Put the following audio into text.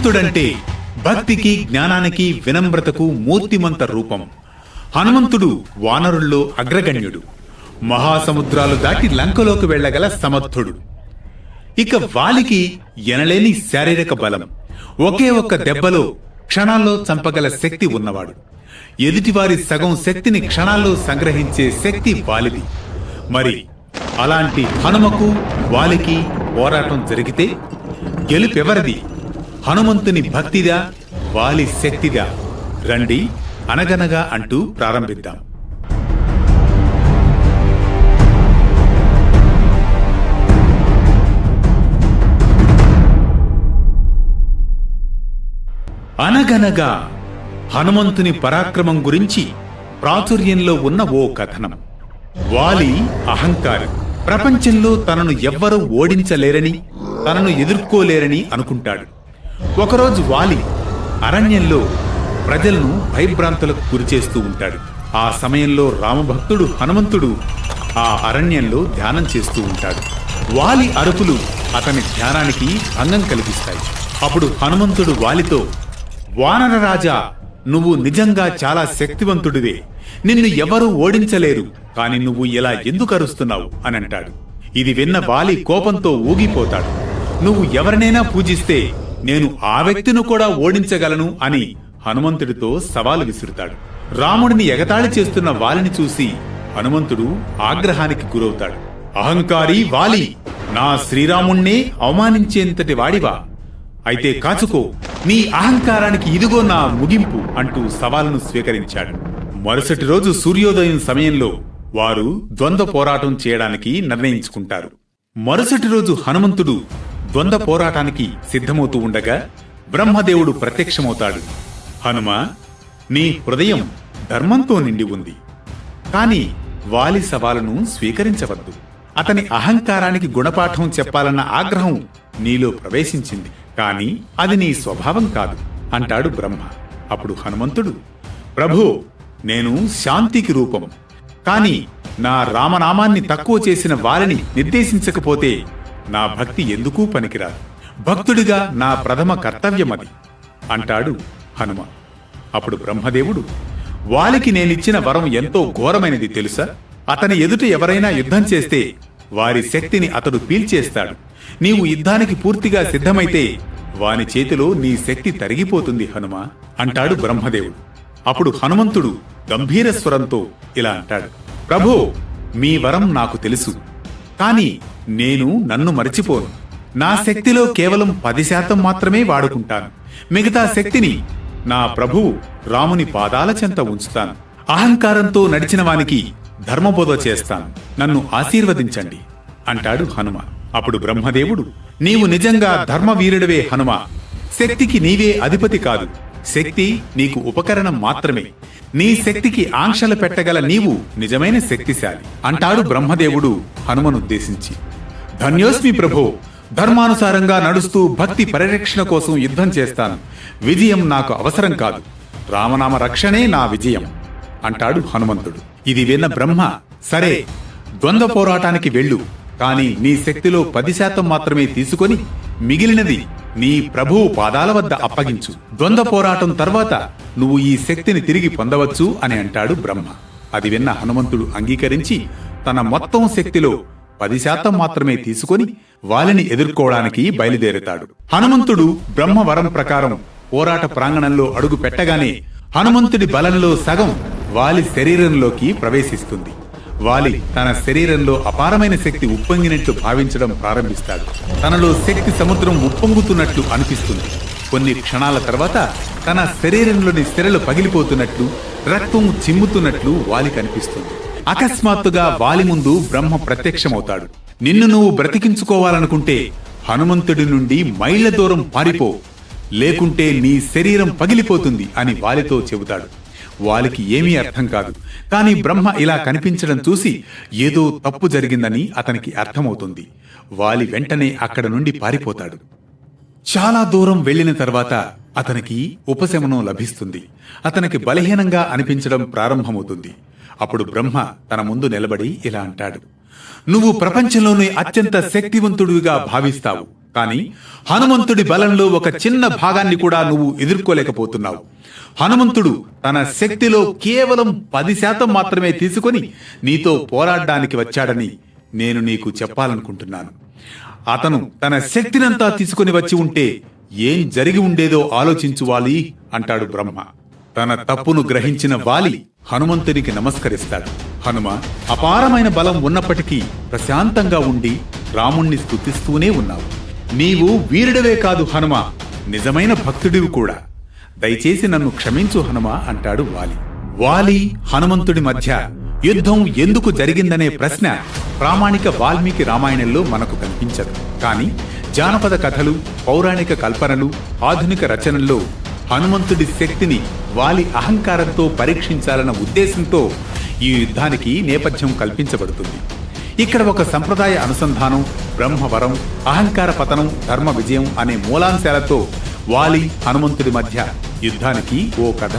హనుమంతుడంటే భక్తికి, జ్ఞానానికి, వినమ్రతకు మూర్తిమంత రూపం. హనుమంతుడు వానరుల్లో అగ్రగణ్యుడు. మహాసముద్రాలు దాటి లంకలోకి వెళ్లగల సమర్థుడు. ఇక వాలికి ఎనలేని శారీరక బలం. ఒకే ఒక్క దెబ్బలో క్షణాల్లో చంపగల శక్తి ఉన్నవాడు. ఎదుటివారి సగం శక్తిని క్షణాల్లో సంగ్రహించే శక్తి వాలిది. మరి అలాంటి హనుమకు వాలికి పోరాటం జరిగితే గెలుపెవరిది? హనుమంతుని భక్తిదా, వాలి శక్తిదా? రండి అనగనగా అంటూ ప్రారంభిద్దాం. అనగనగా హనుమంతుని పరాక్రమం గురించి ప్రాచుర్యంలో ఉన్న ఓ కథనం. వాలి అహంకారి. ప్రపంచంలో తనను ఎవ్వరూ ఓడించలేరని, తనను ఎదుర్కోలేరని అనుకుంటాడు. ఒకరోజు వాలి అరణ్యంలో ప్రజలను భయభ్రాంతులకు గురిచేస్తూ ఉంటాడు. ఆ సమయంలో రామభక్తుడు హనుమంతుడు ఆ అరణ్యంలో ధ్యానం చేస్తూ ఉంటాడు. వాలి అరుపులు అతని ధ్యానానికి భంగం కలిగిస్తాయి. అప్పుడు హనుమంతుడు వాలితో, వానర రాజా, నువ్వు నిజంగా చాలా శక్తివంతుడివే. నిన్ను ఎవరూ ఓడించలేరు. కాని నువ్వు ఇలా ఎందుకు అరుస్తున్నావు అని అంటాడు. ఇది విన్న వాలి కోపంతో ఊగిపోతాడు. నువ్వు ఎవరినైనా పూజిస్తే నేను ఆ వ్యక్తిని కూడా ఓడించగలను అని హనుమంతుడితో సవాలు విసురుతాడు. రాముడిని ఎగతాళి చేస్తున్న వాలిని చూసి హనుమంతుడు ఆగ్రహానికి గురవుతాడు. అహంకారి వాలి, నా శ్రీరాముణ్ణే అవమానించేంతటి వాడివా? అయితే కాచుకో, నీ అహంకారానికి ఇదిగో నా ముగింపు అంటూ సవాలును స్వీకరించాడు. మరుసటి రోజు సూర్యోదయం సమయంలో వారు ద్వంద్వ పోరాటం చేయడానికి నిర్ణయించుకుంటారు. మరుసటి రోజు హనుమంతుడు ద్వంద్వ పోరాటానికి సిద్ధమవుతూ ఉండగా బ్రహ్మదేవుడు ప్రత్యక్షమవుతాడు. హనుమ, నీ హృదయం ధర్మంతో నిండి ఉంది. కాని వాలి సవాలును స్వీకరించవద్దు. అతని అహంకారానికి గుణపాఠం చెప్పాలన్న ఆగ్రహం నీలో ప్రవేశించింది. కాని అది నీ స్వభావం కాదు అంటాడు బ్రహ్మ. అప్పుడు హనుమంతుడు, ప్రభూ, నేను శాంతికి రూపం. కాని నా రామనామాన్ని తక్కువ చేసిన వారిని నిర్దేశించకపోతే నా భక్తి ఎందుకూ పనికిరాదు. భక్తుడిగా నా ప్రథమ కర్తవ్యమది అంటాడు హనుమ. అప్పుడు బ్రహ్మదేవుడు, వాలికి నేనిచ్చిన వరం ఎంతో ఘోరమైనది తెలుసా? అతని ఎదుట ఎవరైనా యుద్ధం చేస్తే వారి శక్తిని అతడు పీల్చేస్తాడు. నీవు యుద్ధానికి పూర్తిగా సిద్ధమైతే వాని చేతిలో నీ శక్తి తరిగిపోతుంది హనుమ అంటాడు బ్రహ్మదేవుడు. అప్పుడు హనుమంతుడు గంభీర స్వరంతో ఇలా అంటాడు, ప్రభూ, మీ వరం నాకు తెలుసు. కాని నేను నన్ను మరచిపోను. నా శక్తిలో కేవలం 10% మాత్రమే వాడుకుంటాను. మిగతా శక్తిని నా ప్రభువు రాముని పాదాల చెంత ఉంచుతాను. అహంకారంతో నడిచిన వానికి ధర్మబోధ చేస్తాను. నన్ను ఆశీర్వదించండి అంటాడు హనుమ. అప్పుడు బ్రహ్మదేవుడు, నీవు నిజంగా ధర్మవీరుడివే హనుమ. శక్తికి నీవే అధిపతి కాదు. శక్తి నీకు ఉపకరణం మాత్రమే. నీ శక్తికి ఆంక్షలు పెట్టగల నీవు నిజమైన శక్తిశాలి అంటాడు బ్రహ్మదేవుడు హనుమనుద్దేశించి. ధన్యోస్మి ప్రభో. ధర్మానుసారంగా నడుస్తూ భక్తి పరిరక్షణ కోసం యుద్ధం చేస్తాను. విజయం నాకు అవసరం కాదు. రామనామ రక్షణే నా విజయం అంటాడు హనుమంతుడు. ఇది విన్న బ్రహ్మ, సరే, ద్వంద్వ పోరాటానికి వెళ్ళు. కాని నీ శక్తిలో 10% మాత్రమే తీసుకొని మిగిలినది నీ ప్రభువు పాదాల వద్ద అప్పగించు. ద్వంద్వ పోరాటం తర్వాత నువ్వు ఈ శక్తిని తిరిగి పొందవచ్చు అని అంటాడు బ్రహ్మ. అది విన్న హనుమంతుడు అంగీకరించి తన మొత్తం శక్తిలో 10% మాత్రమే తీసుకొని వాలిని ఎదుర్కోవడానికి బయలుదేరుతాడు. హనుమంతుడు బ్రహ్మవరం ప్రకారం పోరాట ప్రాంగణంలో అడుగు పెట్టగానే హనుమంతుడి బలంలో సగం వాలి శరీరంలోకి ప్రవేశిస్తుంది. వాలి తన శరీరంలో అపారమైన శక్తి ఉప్పొంగినట్లు భావించడం ప్రారంభిస్తాడు. తనలో శక్తి సముద్రం ఉప్పొంగుతున్నట్లు అనిపిస్తుంది. కొన్ని క్షణాల తర్వాత తన శరీరంలోని సిరలు పగిలిపోతున్నట్లు, రక్తం చిమ్ముతున్నట్లు వాలి కనిపిస్తుంది. అకస్మాత్తుగా వాలి ముందు బ్రహ్మ ప్రత్యక్షమవుతాడు. నిన్ను నువ్వు బ్రతికించుకోవాలనుకుంటే హనుమంతుడి నుండి మైళ్ళ దూరం పారిపో, లేకుంటే నీ శరీరం పగిలిపోతుంది అని వాలితో చెబుతాడు. వాలికి ఏమీ అర్థం కాదు. కాని బ్రహ్మ ఇలా కనిపించడం చూసి ఏదో తప్పు జరిగిందని అతనికి అర్థమవుతుంది. వాలి వెంటనే అక్కడ నుండి పారిపోతాడు. చాలా దూరం వెళ్లిన తర్వాత అతనికి ఉపశమనం లభిస్తుంది. అతనికి బలహీనంగా అనిపించడం ప్రారంభమవుతుంది. అప్పుడు బ్రహ్మ తన ముందు నిలబడి ఇలా అంటాడు, నువ్వు ప్రపంచంలోని అత్యంత శక్తివంతుడిగా భావిస్తావు. కానీ హనుమంతుడి బలంలో ఒక చిన్న భాగాన్ని కూడా నువ్వు ఎదుర్కోలేకపోతున్నావు. హనుమంతుడు తన శక్తిలో కేవలం 10% మాత్రమే తీసుకొని నీతో పోరాడడానికి వచ్చాడని నేను నీకు చెప్పాలనుకుంటున్నాను. అతను తన శక్తినంతా తీసుకుని వచ్చి ఉంటే ఏం జరిగి ఉండేదో ఆలోచించు వాలి అంటాడు బ్రహ్మ. తన తప్పును గ్రహించిన వాలి హనుమంతునికి నమస్కరిస్తాడు. హనుమ, అపారమైన బలం ఉన్నప్పటికీ ప్రశాంతంగా ఉండి రాముణ్ణి స్తుతిస్తూనే ఉన్నావు. నీవు వీరుడవే కాదు హనుమ, నిజమైన భక్తుడివి కూడా. దయచేసి నన్ను క్షమించు హనుమ అంటాడు వాలి. వాలి హనుమంతుడి మధ్య యుద్ధం ఎందుకు జరిగిందనే ప్రశ్న ప్రామాణిక వాల్మీకి రామాయణంలో మనకు కనిపించదు. కానీ జానపద కథలు, పౌరాణిక కల్పనలు, ఆధునిక రచనల్లో హనుమంతుడి శక్తిని వాలి అహంకారంతో పరీక్షించాలన్న ఉద్దేశంతో ఈ యుద్ధానికి నేపథ్యం కల్పించబడుతుంది. ఇక్కడ ఒక సంప్రదాయ అనుసంధానం, బ్రహ్మవరం, అహంకార పతనం, ధర్మ విజయం అనే మూలాంశాలతో వాలి హనుమంతుడి మధ్య యుద్ధానికి ఓ కథన